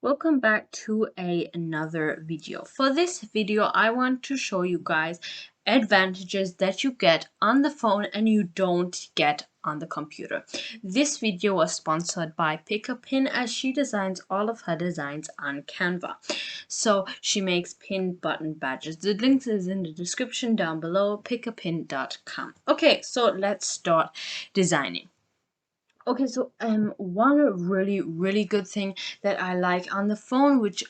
Welcome back to another video. For this video, I want to show you guys advantages that you get on the phone and you don't get on the computer. This video was sponsored by Pick a Pin as she designs all of her designs on Canva. So she makes pin button badges. The link is in the description down below, pickapin.com. Okay, so let's start designing. Okay, so one really good thing that I like on the phone, which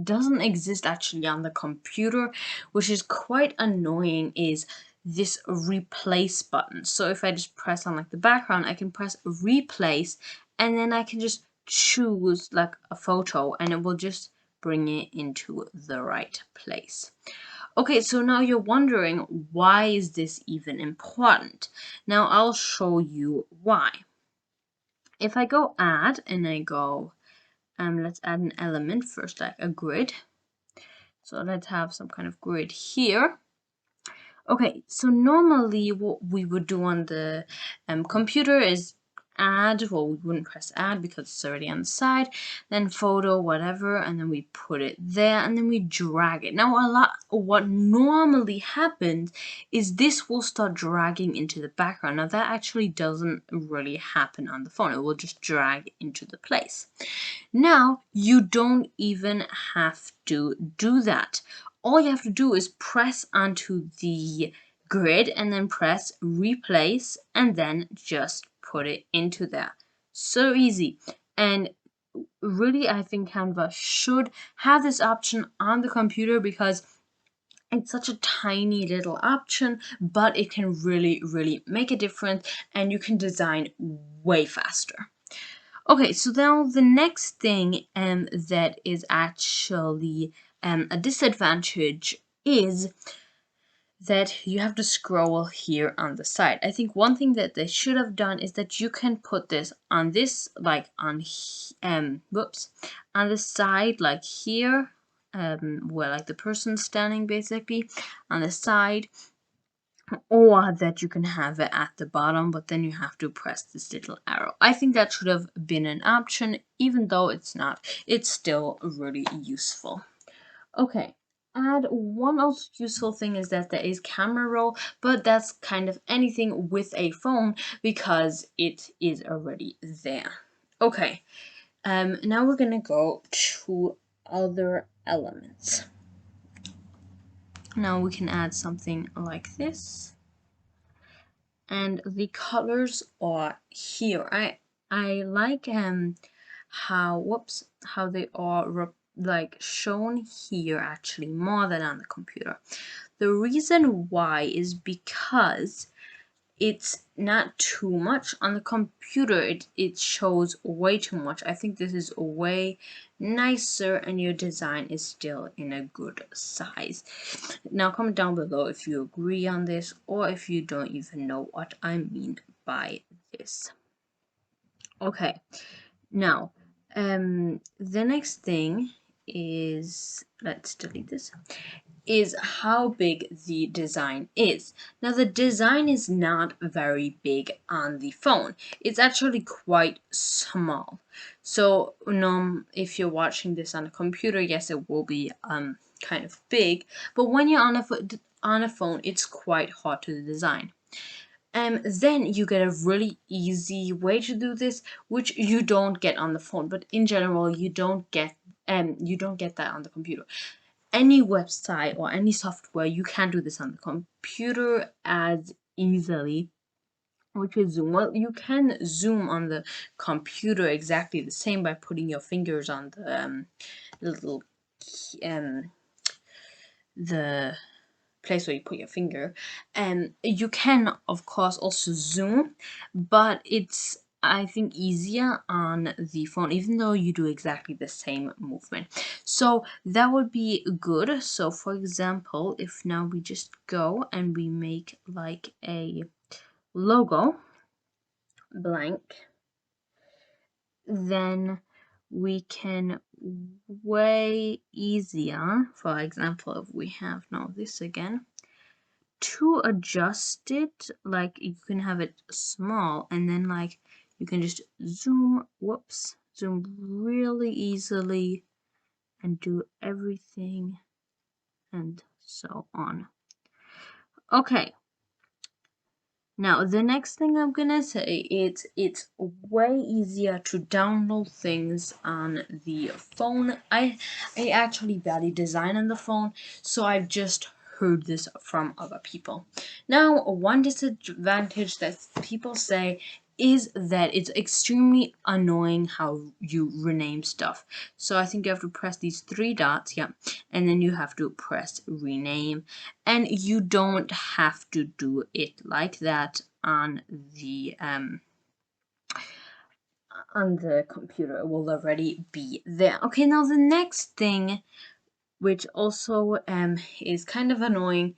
doesn't exist actually on the computer, which is quite annoying, is this replace button. So if I just press on like the background, I can press replace and then I can just choose like a photo and it will just bring it into the right place. Okay, so now you're wondering, why is this even important? Now I'll show you why. If I go add and I go, let's add an element first, like a grid. So let's have some kind of grid here. Okay, so normally what we would do on the computer is add, well, we wouldn't press add because it's already on the side, then photo, whatever, and then we put it there and then we drag it. Now what normally happens is this will start dragging into the background. Now that actually doesn't really happen on the phone. It will just drag into the place. Now you don't even have to do that. All you have to do is press onto the grid and then press replace and then just put it into there. So easy. And really, I think Canva should have this option on the computer because it's such a tiny little option, but it can really make a difference and you can design way faster. Okay, so now the next thing that is actually a disadvantage is that you have to scroll here on the side. I think one thing that they should have done is that you can put this on this, like on on the side, like here, where like the person's standing basically on the side, or that you can have it at the bottom, but then you have to press this little arrow. I think that should have been an option, even though it's not. It's still really useful. Okay, and one also useful thing is that there is camera roll, but that's kind of anything with a phone because it is already there. Okay, now we're gonna go to other elements. Now we can add something like this. And the colors are here. I like how they are like shown here actually more than on the computer. The reason why is because it's not too much on the computer. It shows way too much. I think this is way nicer and your design is still in a good size. Now comment down below if you agree on this or if you don't even know what I mean by this. Okay, now the next thing is, let's delete this, is how big the design is. Now the design is not very big on the phone. It's actually quite small. So if you're watching this on a computer, yes, it will be kind of big, but when you're on a phone, it's quite hard to design. Then you get a really easy way to do this, which you don't get on the phone, but in general you don't get that on the computer. Any website or any software, you can do this on the computer as easily, which is Zoom. Well, you can zoom on the computer exactly the same by putting your fingers on the little the place where you put your finger, and you can of course also zoom, but it's, I think, easier on the phone, even though you do exactly the same movement. So that would be good. So for example, if now we just go and we make like a logo blank, then we can way easier, for example, if we have now this again, to adjust it, like you can have it small and then like you can just zoom, zoom really easily and do everything and so on. Okay. Now, the next thing I'm gonna say is it's way easier to download things on the phone. I actually barely design on the phone, so I've just heard this from other people. Now, one disadvantage that people say is that it's extremely annoying how you rename stuff. So I think you have to press these three dots, yeah, and then you have to press rename, and you don't have to do it like that on the computer. It will already be there. Okay, now the next thing, which also is kind of annoying,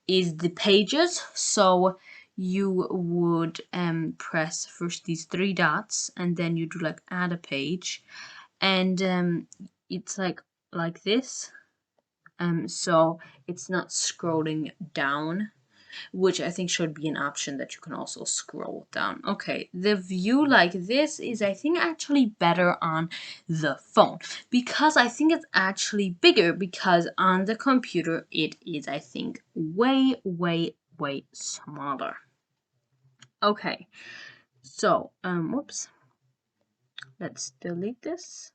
is the pages. So you would press first these three dots, and then you do like add a page, and it's like this. So it's not scrolling down, which I think should be an option that you can also scroll down. Okay, the view like this is, I think, actually better on the phone, because I think it's actually bigger, because on the computer it is, I think, way, way, way smaller. Okay, so, whoops, let's delete this.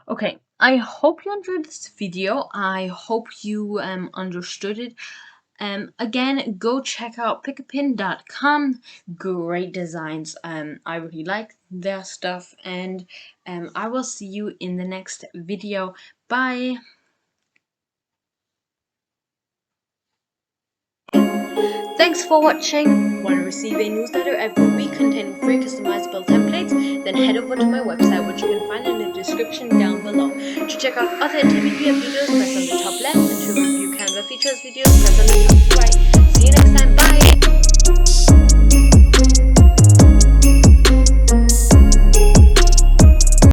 Okay, I hope you enjoyed this video. I hope you understood it. Again, go check out pickapin.com. Great designs. I really like their stuff, and I will see you in the next video. Bye. Thanks for watching. Want to receive a newsletter every week containing free customizable templates? Then head over to my website, which you can find in the description down below. To check out other TVPF videos, press on the top left, and to review Canva features videos, press on the top right. See you next time.